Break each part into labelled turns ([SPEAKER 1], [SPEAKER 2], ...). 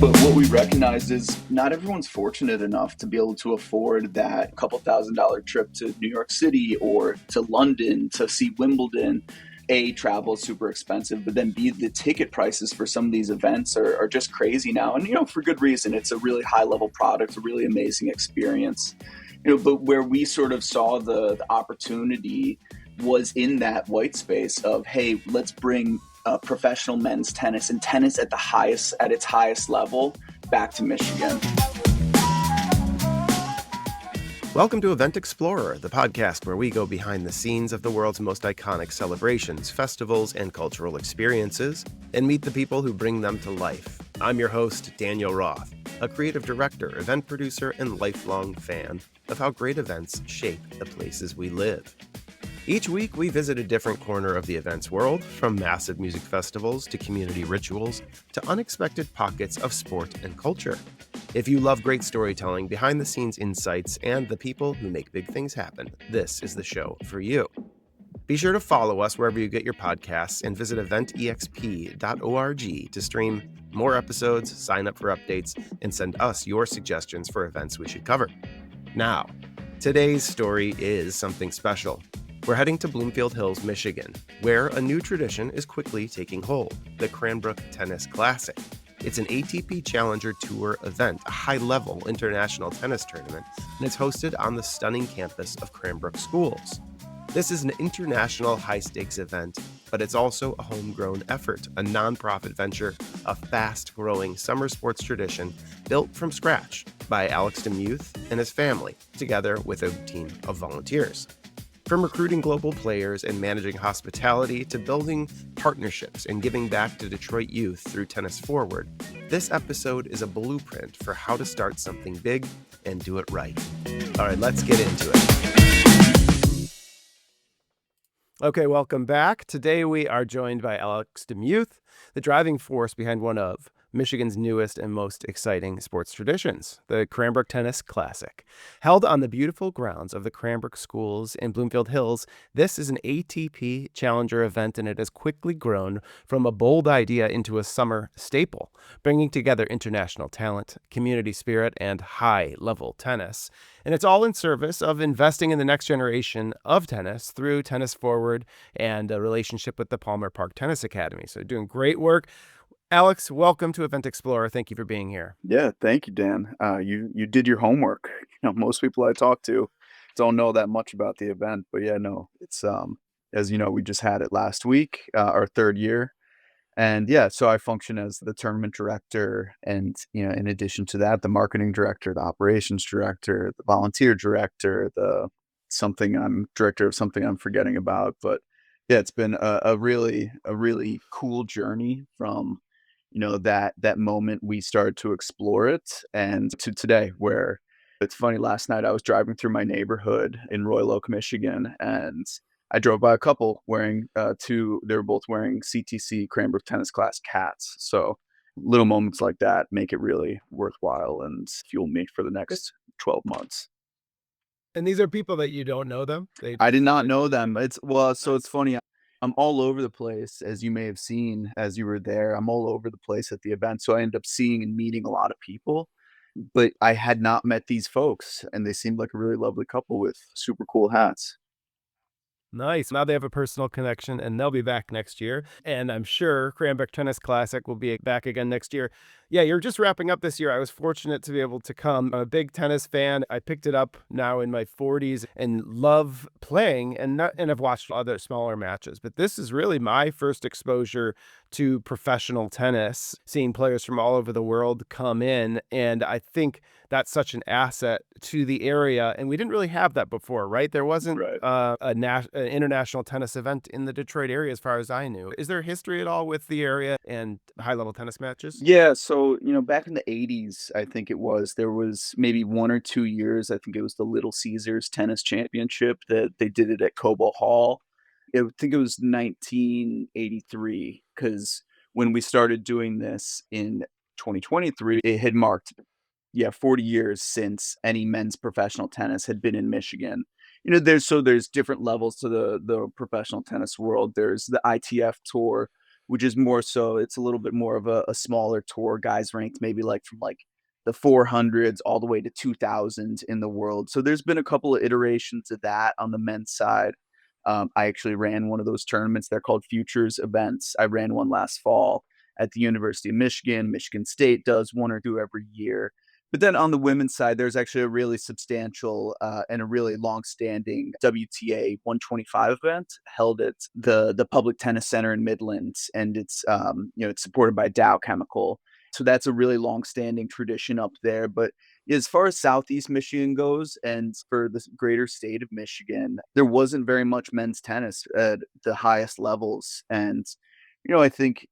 [SPEAKER 1] But what we recognize is not everyone's fortunate enough to be able to afford that couple $1,000 trip to New York City or to London to see Wimbledon. A, travel is super expensive, but then B, the ticket prices for some of these events are just crazy now. And, for good reason. It's a really high level product, a really amazing experience. But where we sort of saw the opportunity was in that white space of, hey, let's bring professional men's tennis and tennis at its highest level back to Michigan.
[SPEAKER 2] Welcome to Event Explorer, the podcast where we go behind the scenes of the world's most iconic celebrations, festivals, and cultural experiences, and meet the people who bring them to life. I'm your host, Daniel Roth, a creative director, event producer, and lifelong fan of how great events shape the places we live. Each week, we visit a different corner of the events world, from massive music festivals to community rituals to unexpected pockets of sport and culture. If you love great storytelling, behind-the-scenes insights, and the people who make big things happen, this is the show for you. Be sure to follow us wherever you get your podcasts and visit eventexp.org to stream more episodes, sign up for updates, and send us your suggestions for events we should cover. Now, today's story is something special. We're heading to Bloomfield Hills, Michigan, where a new tradition is quickly taking hold, the Cranbrook Tennis Classic. It's an ATP Challenger Tour event, a high-level international tennis tournament, and it's hosted on the stunning campus of Cranbrook Schools. This is an international high-stakes event, but it's also a homegrown effort, a nonprofit venture, a fast-growing summer sports tradition built from scratch by Alex Demuth and his family, together with a team of volunteers. From recruiting global players and managing hospitality to building partnerships and giving back to Detroit youth through Tennis Forward, this episode is a blueprint for how to start something big and do it right. All right, let's get into it. Okay, welcome back. Today we are joined by Alex Demuth, the driving force behind one of Michigan's newest and most exciting sports traditions, the Cranbrook Tennis Classic. Held on the beautiful grounds of the Cranbrook Schools in Bloomfield Hills, this is an ATP Challenger event, and it has quickly grown from a bold idea into a summer staple, bringing together international talent, community spirit, and high-level tennis. And it's all in service of investing in the next generation of tennis through Tennis Forward and a relationship with the Palmer Park Tennis Academy. So doing great work. Alex, welcome to Event Explorer. Thank you for being here.
[SPEAKER 1] Yeah, thank you, Dan. You did your homework. Most people I talk to don't know that much about the event, but yeah, no, it's as you know, we just had it last week, our third year. And yeah, so I function as the tournament director and, in addition to that, the marketing director, the operations director, the volunteer director, the director of something I'm forgetting about. But yeah, it's been a really cool journey from, that moment we started to explore it and to today, where it's funny. Last night I was driving through my neighborhood in Royal Oak, Michigan, and I drove by a couple wearing they were both wearing CTC Cranbrook Tennis Class hats. So little moments like that make it really worthwhile and fuel me for the next 12 months.
[SPEAKER 2] And these are people that you don't know them?
[SPEAKER 1] I did not know them. So it's funny. I'm all over the place, as you may have seen as you were there. I'm all over the place at the event. So I ended up seeing and meeting a lot of people, but I had not met these folks, and they seemed like a really lovely couple with super cool hats.
[SPEAKER 2] Nice. Now they have a personal connection, and they'll be back next year. And I'm sure Cranbrook Tennis Classic will be back again next year. Yeah, you're just wrapping up this year. I was fortunate to be able to come. I'm a big tennis fan. I picked it up now in my 40s and love playing, and I've watched other smaller matches. But this is really my first exposure to professional tennis, seeing players from all over the world come in. And I think that's such an asset to the area. And we didn't really have that before, right? There wasn't
[SPEAKER 1] Right.
[SPEAKER 2] an international tennis event in the Detroit area, as far as I knew. Is there history at all with the area and high-level tennis matches?
[SPEAKER 1] Yeah, so, back in the 80s, I think there was maybe 1 or 2 years. I think it was the Little Caesars Tennis Championship that they did it at Cobo Hall. I think it was 1983, because when we started doing this in 2023, it had marked, 40 years since any men's professional tennis had been in Michigan. There's different levels to the professional tennis world. There's the ITF Tour, which is more so it's a little bit more of a smaller tour, guys ranked maybe like from like the 400s all the way to 2000 in the world. So there's been a couple of iterations of that on the men's side. I actually ran one of those tournaments. They're called futures events. I ran one last fall at the University of Michigan. Michigan State does one or two every year. But then on the women's side, there's actually a really substantial and a really long-standing WTA 125 event held at the Public Tennis Center in Midlands, and it's it's supported by Dow Chemical. So that's a really long-standing tradition up there. But as far as Southeast Michigan goes, and for the greater state of Michigan, there wasn't very much men's tennis at the highest levels, and I think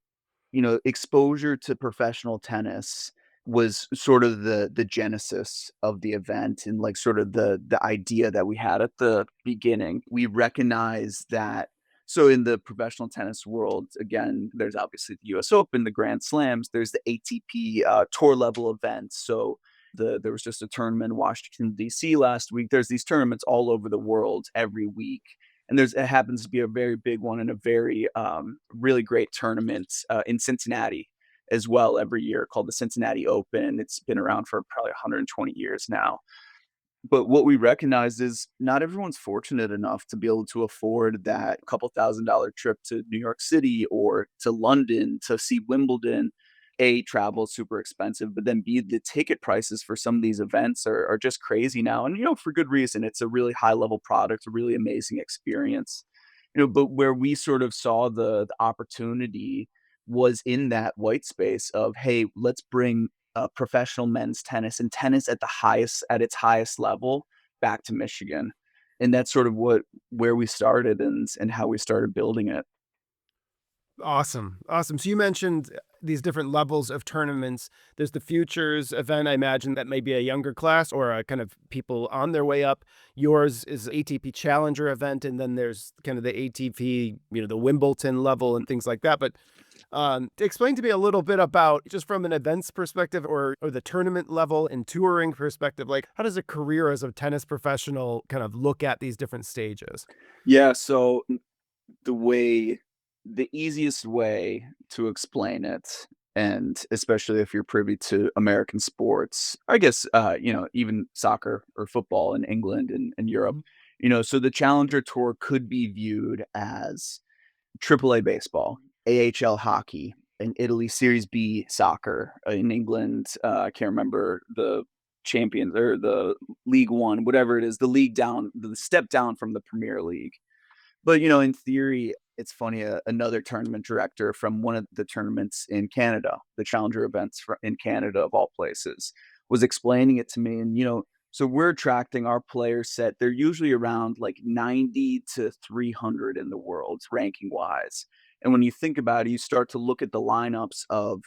[SPEAKER 1] exposure to professional tennis was sort of the genesis of the event and like sort of the idea that we had at the beginning. We recognize that so in the professional tennis world, again, there's obviously the US Open, the Grand Slams, there's the ATP tour level events. So there was just a tournament in Washington, DC last week. There's these tournaments all over the world every week, and it happens to be a very big one and a very really great tournament in Cincinnati as well every year called the Cincinnati Open. It's been around for probably 120 years now. But what we recognize is not everyone's fortunate enough to be able to afford that couple $1,000 trip to New York City or to London to see Wimbledon. A, travel is super expensive, but then B, the ticket prices for some of these events are just crazy now. And, for good reason. It's a really high level product, a really amazing experience. But where we sort of saw the opportunity was in that white space of, hey, let's bring professional men's tennis and tennis at its highest level back to Michigan. And that's sort of where we started and how we started building it.
[SPEAKER 3] Awesome. Awesome. So you mentioned these different levels of tournaments. There's the futures event. I imagine that may be a younger class or a kind of people on their way up. Yours is ATP Challenger event. And then there's kind of the ATP, the Wimbledon level and things like that. But explain to me a little bit about just from an events perspective or the tournament level and touring perspective, like how does a career as a tennis professional kind of look at these different stages?
[SPEAKER 1] Yeah, so the way the easiest way to explain it, and especially if you're privy to American sports, I guess, even soccer or football in England and Europe,
[SPEAKER 3] Mhm.
[SPEAKER 1] so the Challenger Tour could be viewed as AAA baseball, AHL hockey, in Italy, Series B soccer, in England, I can't remember the champions or the League One, whatever it is, the league down, the step down from the Premier League. But, in theory, it's funny, another tournament director from one of the tournaments in Canada, the Challenger events in Canada of all places, was explaining it to me. And, so we're attracting our player set. They're usually around like 90 to 300 in the world, ranking wise. And when you think about it, you start to look at the lineups of,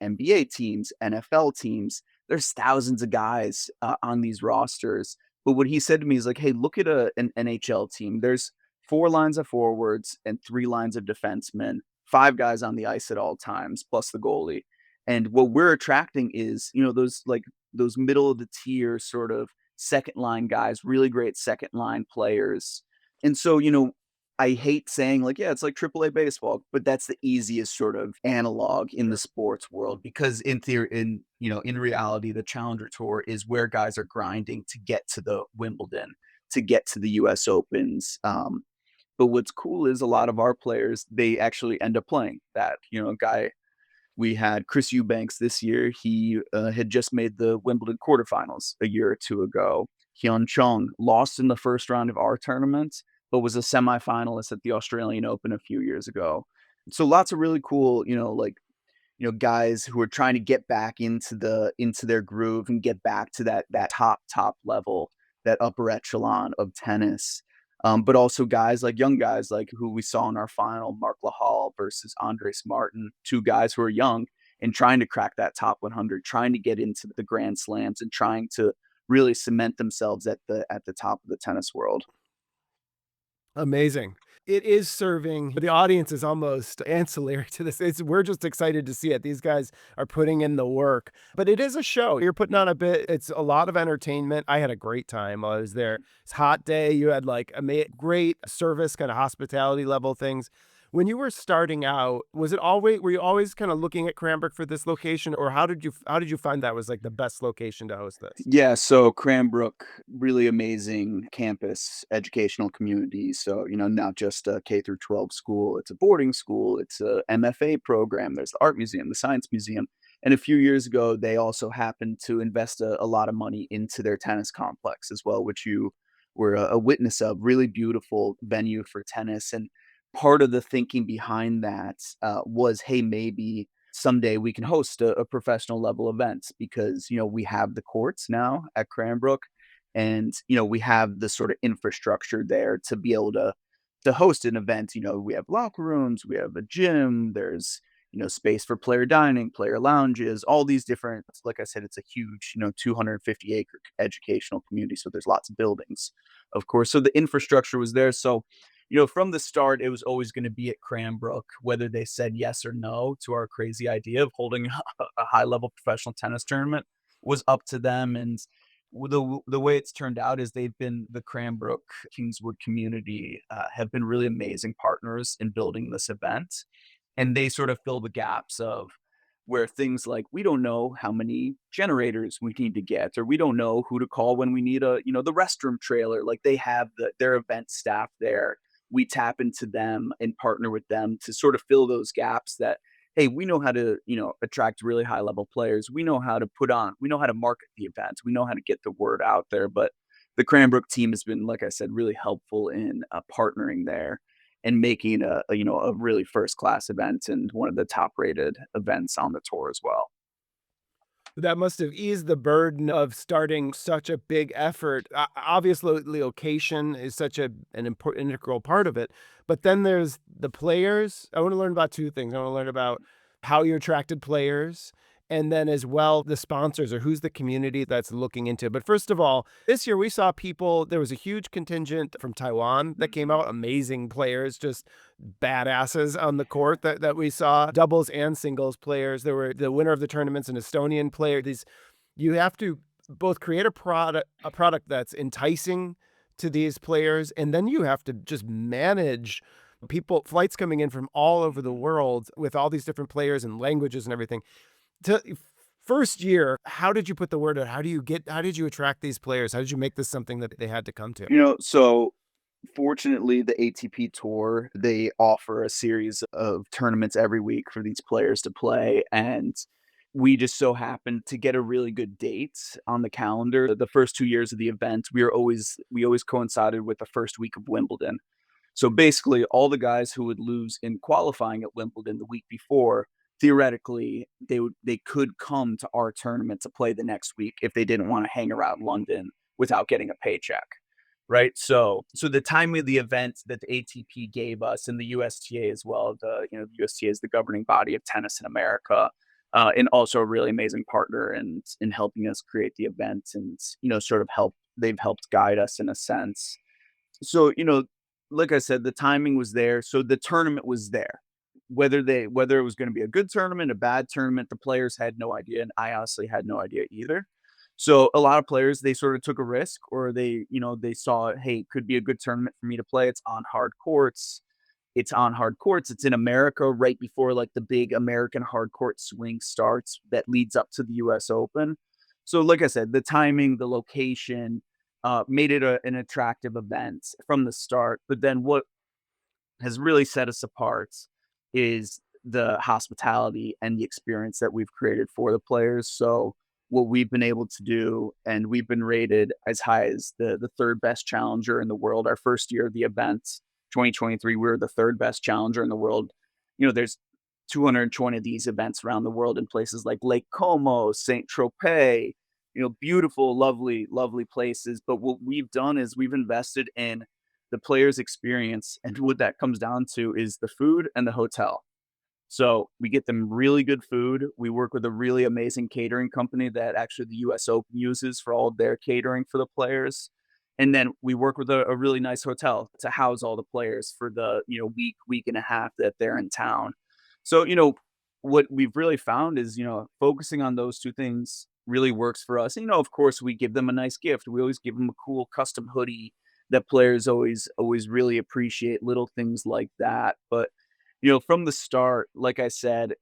[SPEAKER 1] NBA teams, NFL teams. There's thousands of guys on these rosters. But what he said to me is like, hey, look at an NHL team. There's four lines of forwards and three lines of defensemen, five guys on the ice at all times, plus the goalie. And what we're attracting is, those middle of the tier sort of second line guys, really great second line players. And so, I hate saying like, yeah, it's like AAA baseball, but that's the easiest sort of analog in the
[SPEAKER 3] Sure.
[SPEAKER 1] sports world because in theory, in reality, the Challenger Tour is where guys are grinding to get to the Wimbledon, to get to the US Opens. But what's cool is a lot of our players, they actually end up playing that. A guy we had Chris Eubanks this year. He had just made the Wimbledon quarterfinals a year or two ago. Hyun Chung lost in the first round of our tournament, but was a semifinalist at the Australian Open a few years ago. So lots of really cool, guys who are trying to get back into their groove and get back to that top level, that upper echelon of tennis. But also young guys like who we saw in our final, Mark Lahal versus Andres Martin, two guys who are young and trying to crack that top 100, trying to get into the Grand Slams and trying to really cement themselves at the top of the tennis world.
[SPEAKER 3] Amazing. It is serving the audience is almost ancillary to this. We're just excited to see it. These guys are putting in the work, but it is a show. You're putting on a bit. It's a lot of entertainment. I had a great time while I was there. It's a hot day. You had like great service, kind of hospitality level things. When you were starting out, was it always were you always kinda looking at Cranbrook for this location, or how did you find that was, like, the best location to host this?
[SPEAKER 1] Yeah, so Cranbrook, really amazing campus, educational community. So, not just a K through 12 school, it's a boarding school, it's a MFA program, there's the art museum, the science museum. And a few years ago, they also happened to invest a lot of money into their tennis complex as well, which you were a witness of. Really beautiful venue for tennis. And part of the thinking behind that was, hey, maybe someday we can host a professional level event because we have the courts now at Cranbrook, and we have the sort of infrastructure there to be able to host an event. We have locker rooms, we have a gym, there's space for player dining, player lounges, all these different, like I said, it's a huge 250-acre educational community, so there's lots of buildings, of course. So the infrastructure was there. So from the start, it was always going to be at Cranbrook, whether they said yes or no to our crazy idea of holding a high level professional tennis tournament was up to them. And the way it's turned out is they've been the Cranbrook Kingswood community have been really amazing partners in building this event, and they sort of fill the gaps of where things like we don't know how many generators we need to get, or we don't know who to call when we need the restroom trailer. Like they have their event staff there. We tap into them and partner with them to sort of fill those gaps that, hey, we know how to, attract really high level players. We know how to we know how to market the event. We know how to get the word out there. But the Cranbrook team has been, like I said, really helpful in partnering there and making a really first class event and one of the top rated events on the tour as well.
[SPEAKER 3] That must have eased the burden of starting such a big effort. Obviously, location is such an important integral part of it, but then there's the players. I want to learn about two things. I want to learn about how you attracted players, and then as well the sponsors or who's the community that's looking into it. But first of all, this year we saw people. There was a huge contingent from Taiwan that came out. Amazing players, just badasses on the court that we saw, doubles and singles players. There were the winner of the tournament's an Estonian player. These you have to both create a product that's enticing to these players, and then you have to just manage people flights coming in from all over the world with all these different players and languages and everything. To first year, how did you put the word out? How did you attract these players? How did you make this something that they had to come to?
[SPEAKER 1] So fortunately, the ATP Tour, they offer a series of tournaments every week for these players to play, and we just so happened to get a really good date on the calendar. The first 2 years of the event, we always coincided with the first week of Wimbledon. So basically, all the guys who would lose in qualifying at Wimbledon the week before, theoretically, they could come to our tournament to play the next week if they didn't want to hang around London without getting a paycheck. Right. So the timing of the event that the ATP gave us and the USTA as well, the USTA is the governing body of tennis in America, and also a really amazing partner in helping us create the event and sort of they've helped guide us in a sense. So, like I said, the timing was there, so the tournament was there. Whether it was gonna be a good tournament, a bad tournament, the players had no idea, and I honestly had no idea either. So, a lot of players, they sort of took a risk or they saw, "Hey, it could be a good tournament for me to play. It's on hard courts." It's in America right before, like, the big American hard court swing starts that leads up to the US Open. So, like I said, the timing, the location, made it an attractive event from the start. But then what has really set us apart is the hospitality and the experience that we've created for the players. So what we've been able to do, and we've been rated as high as the third best challenger in the world. Our first year of the event, 2023, we were the third best challenger in the world. There's 220 of these events around the world in places like Lake Como, Saint Tropez, beautiful, lovely, lovely places. But what we've done is we've invested in the player's experience. And what that comes down to is the food and the hotel. So we get them really good food. We work with a really amazing catering company that actually the US Open uses for all of their catering for the players. And then we work with a really nice hotel to house all the players for the, week and a half that they're in town. So, what we've really found is, focusing on those two things really works for us. Of course, we give them a nice gift. We always give them a cool custom hoodie that players always really appreciate, little things like that. But From the start, like I said,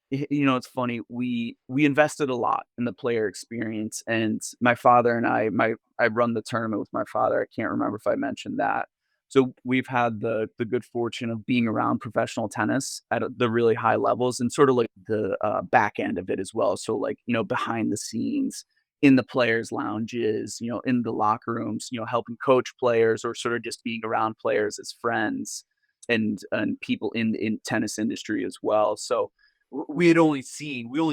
[SPEAKER 1] it's funny. We invested a lot in the player experience, and my father and I run the tournament with my father. I can't remember if I mentioned that. So we've had the good fortune of being around professional tennis at the really high levels and sort of like the back end of it as well. So like behind the scenes in the players' lounges, in the locker rooms, helping coach players or sort of just being around players as friends and people in tennis industry as well. So we only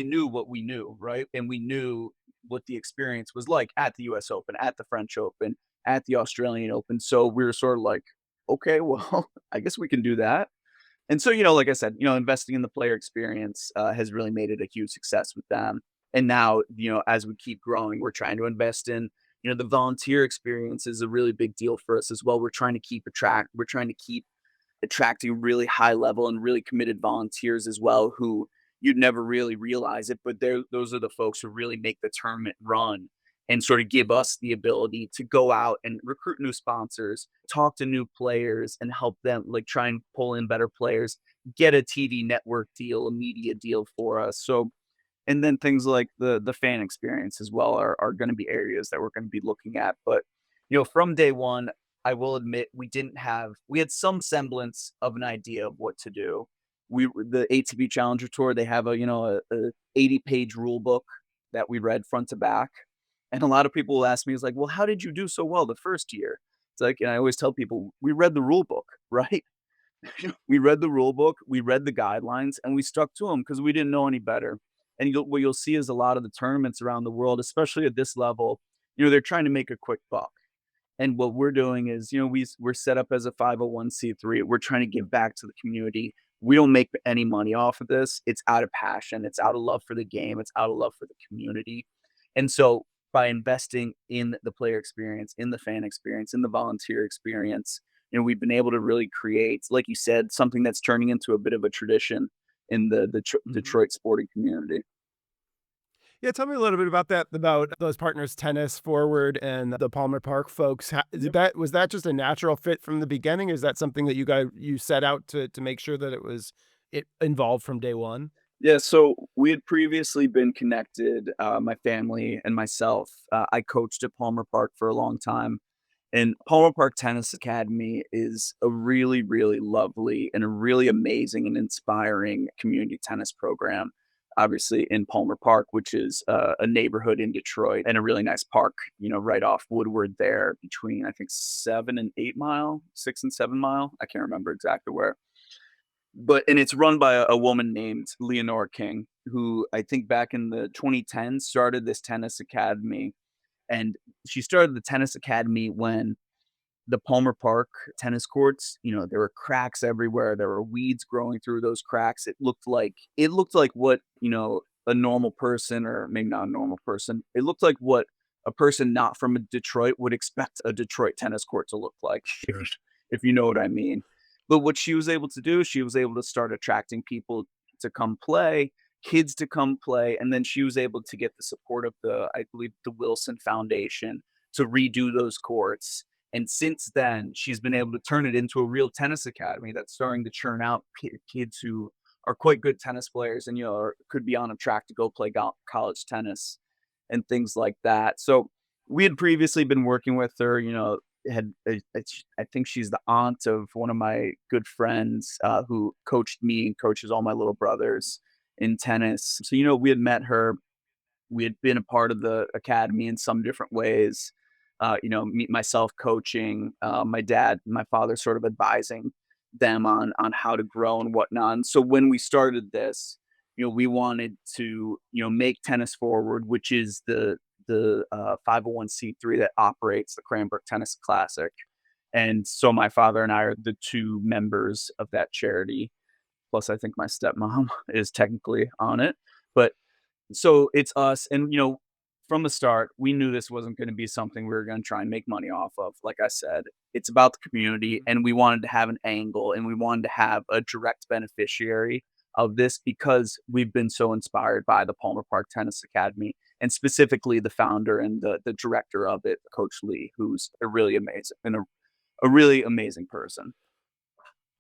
[SPEAKER 1] knew what we knew, right? And we knew what the experience was like at the US Open, at the French Open, at the Australian Open. So we were sort of like, okay, well, I guess we can do that. And so, like I said, investing in the player experience has really made it a huge success with them. And now, as we keep growing, we're trying to invest in, the volunteer experience is a really big deal for us as well. We're trying to keep attracting really high level and really committed volunteers as well who you'd never really realize it, but those are the folks who really make the tournament run and sort of give us the ability to go out and recruit new sponsors, talk to new players and help them like try and pull in better players, get a TV network deal, a media deal for us. So and then things like the fan experience as well are gonna be areas that we're gonna be looking at, but, from day 1, I will admit we had some semblance of an idea of what to do. The ATP Challenger Tour, they have a 80-page rule book that we read front to back, and a lot of people will ask me, it's like, "Well, how did you do so well the first year?" It's like and I always tell people, "We read the rule book, right?" We read the rule book, we read the guidelines, and we stuck to them because we didn't know any better. And what you'll see is a lot of the tournaments around the world, especially at this level, they're trying to make a quick buck. And what we're doing is, we're set up as a 501(c)(3). We're trying to give back to the community. We don't make any money off of this. It's out of passion. It's out of love for the game. It's out of love for the community. And so by investing in the player experience, in the fan experience, in the volunteer experience, we've been able to really create, like you said, something that's turning into a bit of a tradition in the
[SPEAKER 3] Mhm.
[SPEAKER 1] Detroit sporting community.
[SPEAKER 3] Yeah, tell me a little bit about that, about those partners, Tennis Forward and the Palmer Park folks. Was that just a natural fit from the beginning? Is that something that you set out to make sure that it involved from day one?
[SPEAKER 1] Yeah, so we had previously been connected, my family and myself. I coached at Palmer Park for a long time, and Palmer Park Tennis Academy is a really, really lovely and a really amazing and inspiring community tennis program. Obviously, in Palmer Park, which is a neighborhood in Detroit, and a really nice park, right off Woodward there between I think 7 and 8 mile, 6 and 7 mile. I can't remember exactly where but and it's run by a woman named Leonora King, who I think back in the 2010s started this tennis academy, and she started the tennis academy when the Palmer Park tennis courts, there were cracks everywhere, there were weeds growing through those cracks. It looked like what, a normal person or maybe not a normal person, it looked like what a person not from Detroit would expect a Detroit tennis court to look like,
[SPEAKER 3] Sure.
[SPEAKER 1] if you know what I mean. But what she was able to do, she was able to start attracting people to come play, kids to come play, and then she was able to get the support of I believe, the Wilson Foundation to redo those courts. And since then, she's been able to turn it into a real tennis academy that's starting to churn out kids who are quite good tennis players and could be on a track to go play college tennis and things like that. So we had previously been working with her. I think she's the aunt of one of my good friends who coached me and coaches all my little brothers in tennis. So we had met her, we had been a part of the academy in some different ways. Me myself coaching, my dad, my father sort of advising them on how to grow and whatnot. And so when we started this, we wanted to make Tennis Forward, which is the 501(c)(3) that operates the Cranbrook Tennis Classic. And so my father and I are the two members of that charity. Plus, I think my stepmom is technically on it, but so it's us, and from the start, we knew this wasn't going to be something we were going to try and make money off of. Like I said, it's about the community,
[SPEAKER 3] Mhm.
[SPEAKER 1] and we wanted to have an angle, and we wanted to have a direct beneficiary of this because we've been so inspired by the Palmer Park Tennis Academy, and specifically the founder and the director of it, Coach Lee, who's a really amazing and a really amazing person.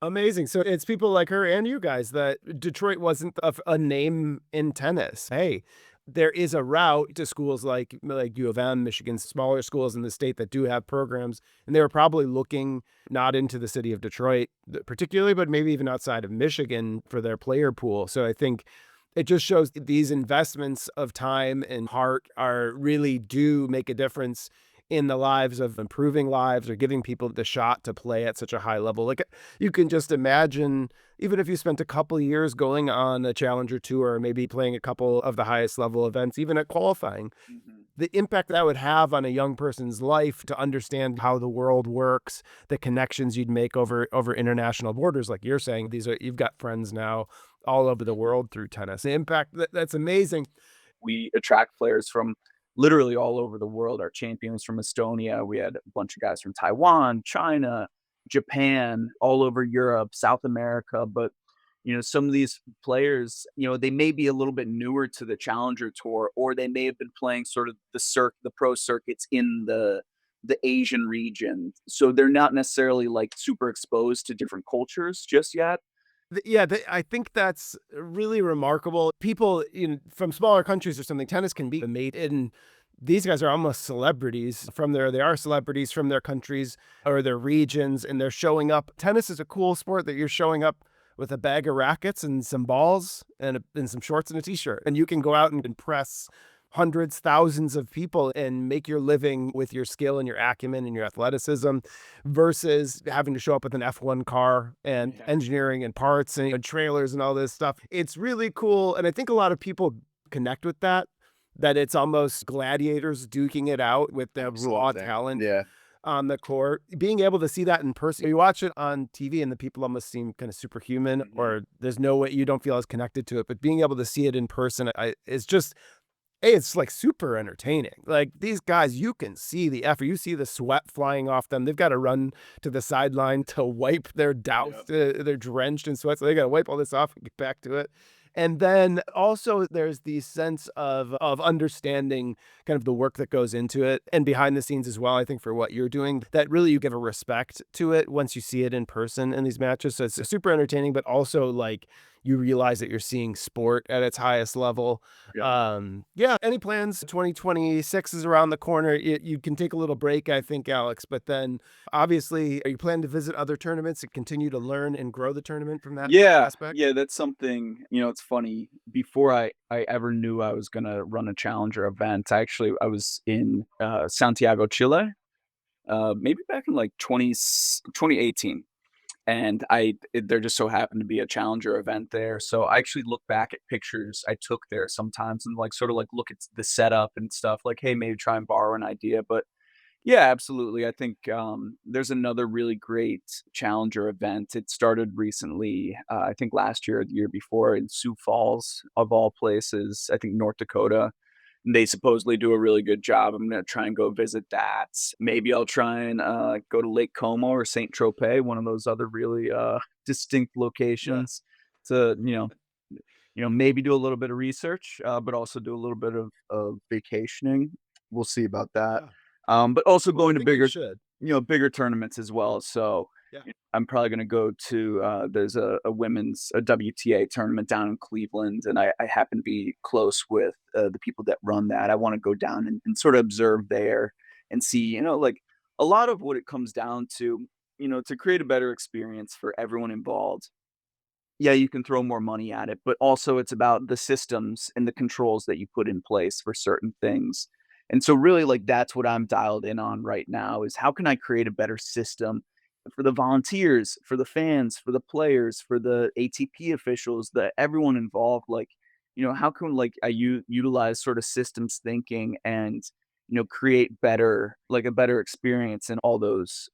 [SPEAKER 3] Amazing. So it's people like her and you guys that Detroit wasn't a name in tennis. Hey, there is a route to schools like U of M, Michigan, smaller schools in the state that do have programs, and they were probably looking not into the city of Detroit particularly, but maybe even outside of Michigan for their player pool. So I think it just shows that these investments of time and heart are really do make a difference in the lives of improving lives or giving people the shot to play at such a high level. Like you can just imagine, even if you spent a couple years going on a Challenger Tour, maybe playing a couple of the highest level events, even at qualifying,
[SPEAKER 1] Mhm.
[SPEAKER 3] the impact that would have on a young person's life to understand how the world works, the connections you'd make over international borders, like you're saying, these are you've got friends now all over the world through tennis. The impact that's amazing.
[SPEAKER 1] We attract players from literally all over the world. Our champions from Estonia. We had a bunch of guys from Taiwan, China, Japan, all over Europe, South America. But some of these players, they may be a little bit newer to the Challenger Tour, or they may have been playing sort of the pro circuits in the Asian region. So they're not necessarily like super exposed to different cultures just yet.
[SPEAKER 3] Yeah, I think that's really remarkable. People from smaller countries or something, tennis can be made in. These guys are almost celebrities from their. They are celebrities from their countries or their regions, and they're showing up. Tennis is a cool sport that you're showing up with a bag of rackets and some balls and some shorts and a t-shirt, and you can go out and impress hundreds, thousands of people and make your living with your skill and your acumen and your athleticism versus having to show up with an F1 car and
[SPEAKER 1] Yeah.
[SPEAKER 3] engineering and parts and trailers and all this stuff. It's really cool. And I think a lot of people connect with that it's almost gladiators duking it out with the raw
[SPEAKER 1] Absolutely.
[SPEAKER 3] talent
[SPEAKER 1] Yeah.
[SPEAKER 3] on the court. Being able to see that in person, you watch it on TV and the people almost seem kind of superhuman,
[SPEAKER 1] Mhm.
[SPEAKER 3] or there's no way you don't feel as connected to it. But being able to see it in person, it's just it's like super entertaining. Like these guys, you can see the effort. You see the sweat flying off them. They've got to run to the sideline to wipe their
[SPEAKER 1] Yep.
[SPEAKER 3] doused. They're drenched in sweat, so they got to wipe all this off and get back to it. And then also there's the sense of understanding kind of the work that goes into it and behind the scenes as well. I think for what you're doing, that really you give a respect to it once you see it in person in these matches. So it's super entertaining, but also like you realize that you're seeing sport at its highest level.
[SPEAKER 1] Yep.
[SPEAKER 3] Yeah, any plans? 2026 is around the corner. You can take a little break, I think, Alex, but then obviously, are you planning to visit other tournaments and continue to learn and grow the tournament from that
[SPEAKER 1] Yeah,
[SPEAKER 3] aspect?
[SPEAKER 1] yeah, that's something, it's funny. Before I ever knew I was gonna run a challenger event, I was in Santiago, Chile, maybe back in like 2018. And there just so happened to be a challenger event there. So I actually look back at pictures I took there sometimes and like sort of like look at the setup and stuff, like, hey, maybe try and borrow an idea. But yeah, absolutely. I think, there's another really great challenger event. It started recently, I think last year or the year before in Sioux Falls, of all places, I think North Dakota. They supposedly do a really good job. I'm gonna try and go visit that. Maybe I'll try and, go to Lake Como or Saint Tropez, one of those other really, distinct
[SPEAKER 3] Yeah.
[SPEAKER 1] locations to, maybe do a little bit of research, but also do a little bit of vacationing. We'll see about that.
[SPEAKER 3] Yeah.
[SPEAKER 1] But also
[SPEAKER 3] Well, I
[SPEAKER 1] going to
[SPEAKER 3] think you
[SPEAKER 1] bigger,
[SPEAKER 3] should.
[SPEAKER 1] bigger tournaments as well. So
[SPEAKER 3] Yeah.
[SPEAKER 1] I'm probably gonna go to, there's a women's a WTA tournament down in Cleveland, and I happen to be close with, the people that run that. I wanna go down and sort of observe there and see, like, a lot of what it comes down to, to create a better experience for everyone involved. Yeah, you can throw more money at it, but also it's about the systems and the controls that you put in place for certain things. And so really like that's what I'm dialed in on right now is how can I create a better system for the volunteers, for the fans, for the players, for the ATP officials, the everyone involved like how can like utilize sort of systems thinking and create better like a better experience in all those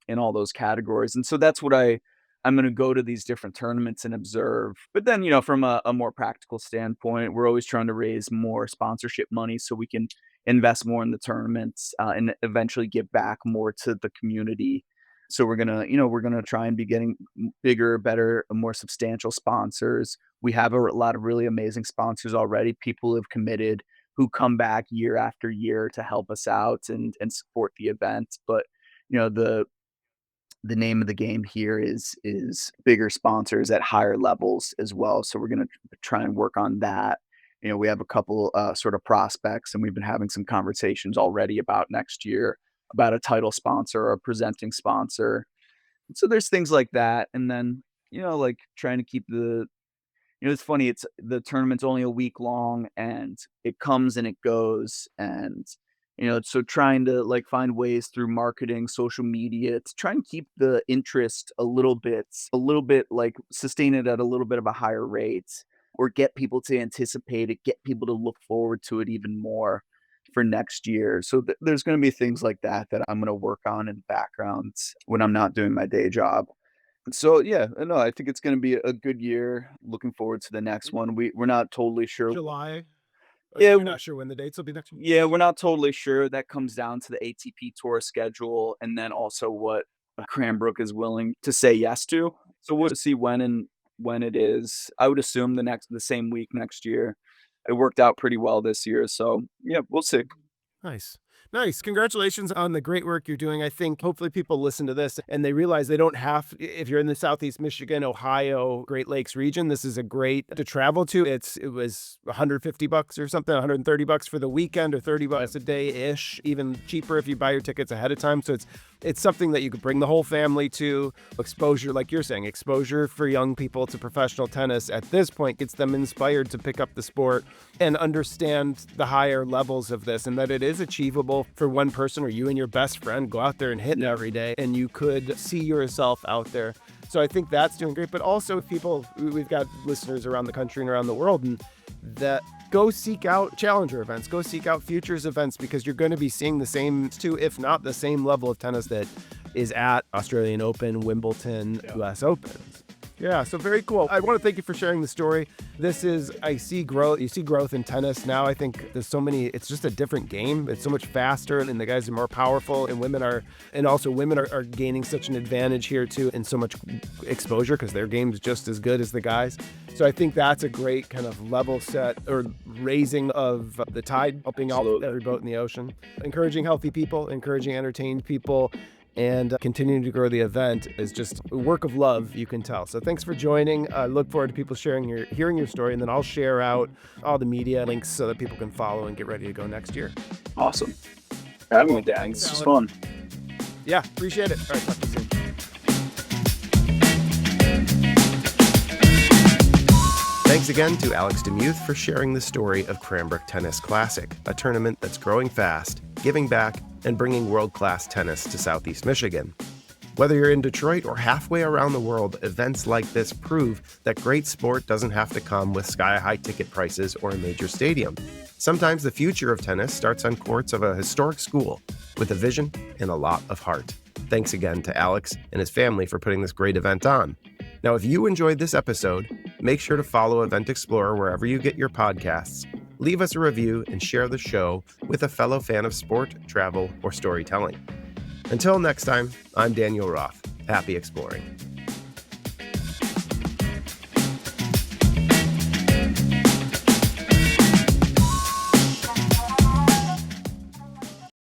[SPEAKER 1] categories. And so that's what I'm gonna go to these different tournaments and observe. But then, from a more practical standpoint, we're always trying to raise more sponsorship money so we can invest more in the tournaments, and eventually give back more to the community. So we're gonna try and be getting bigger, better, more substantial sponsors. We have a lot of really amazing sponsors already. People have committed who come back year after year to help us out and support the event. But you know the the name of the game here is bigger sponsors at higher levels as well. So we're gonna try and work on that. We have a couple sort of prospects, and we've been having some conversations already about next year about a title sponsor or a presenting sponsor. So there's things like that, and then like trying to keep the it's funny, it's the tournament's only a week long, and it comes and it goes, and, so trying to, like, find ways through marketing, social media to try and keep the interest a little bit, like, sustain it at a little bit of a higher rate, or get people to anticipate it, get people to look forward to it even more for next year. So there's gonna be things like that that I'm gonna work on in the background when I'm not doing my day job. So yeah, no, I think it's gonna be a good year. Looking forward to the next one. We're not totally sure.
[SPEAKER 3] July?
[SPEAKER 1] Yeah,
[SPEAKER 3] You're not sure when the dates will be next year?
[SPEAKER 1] yeah, we're not totally sure. That comes down to the ATP Tour schedule, and then also what Cranbrook is willing to say yes to. So we'll see when it is. I would assume the same week next year. It worked out pretty well this year, so yeah, we'll see.
[SPEAKER 3] Nice. Nice. Congratulations on the great work you're doing. I think hopefully people listen to this and they realize they don't have, if you're in the Southeast Michigan, Ohio, Great Lakes region, this is a great to travel to. It was $150 or something, $130 for the weekend or $30 a day ish, even cheaper if you buy your tickets ahead of time. So it's something that you could bring the whole family to. Exposure, like you're saying, exposure for young people to professional tennis at this point gets them inspired to pick up the sport and understand the higher levels of this, and that it is achievable for one person, or you and your best friend go out there and hit every day and you could see yourself out there. So I think that's doing great. But also we've got listeners around the country and around the world, and that go seek out challenger events, go seek out futures events, because you're going to be seeing the same two, if not the same level of tennis that is at Australian Open, Wimbledon, US Opens. Yeah, so very cool. I want to thank you for sharing the story. I see growth. You see growth in tennis now. I think there's so many, it's just a different game. It's so much faster, and the guys are more powerful, and women are gaining such an advantage here too, and so much exposure because their game's just as good as the guys. So I think that's a great kind of level set or raising of the tide, helping out every boat in the ocean, encouraging healthy people, encouraging entertained people, and continuing to grow the event is just a work of love, you can tell. So thanks for joining. I look forward to people hearing your story, and then I'll share out all the media links so that people can follow and get ready to go next year.
[SPEAKER 1] Awesome. Having me, Dan. This is fun.
[SPEAKER 3] Yeah, appreciate it. All right, talk to you soon.
[SPEAKER 2] Thanks again to Alex Demuth for sharing the story of Cranbrook Tennis Classic, a tournament that's growing fast, giving back, and bringing world-class tennis to Southeast Michigan. Whether you're in Detroit or halfway around the world, events like this prove that great sport doesn't have to come with sky-high ticket prices or a major stadium. Sometimes the future of tennis starts on courts of a historic school with a vision and a lot of heart. Thanks again to Alex and his family for putting this great event on. Now, if you enjoyed this episode, make sure to follow Event Explorer wherever you get your podcasts. Leave us a review and share the show with a fellow fan of sport, travel, or storytelling. Until next time, I'm Daniel Roth. Happy exploring.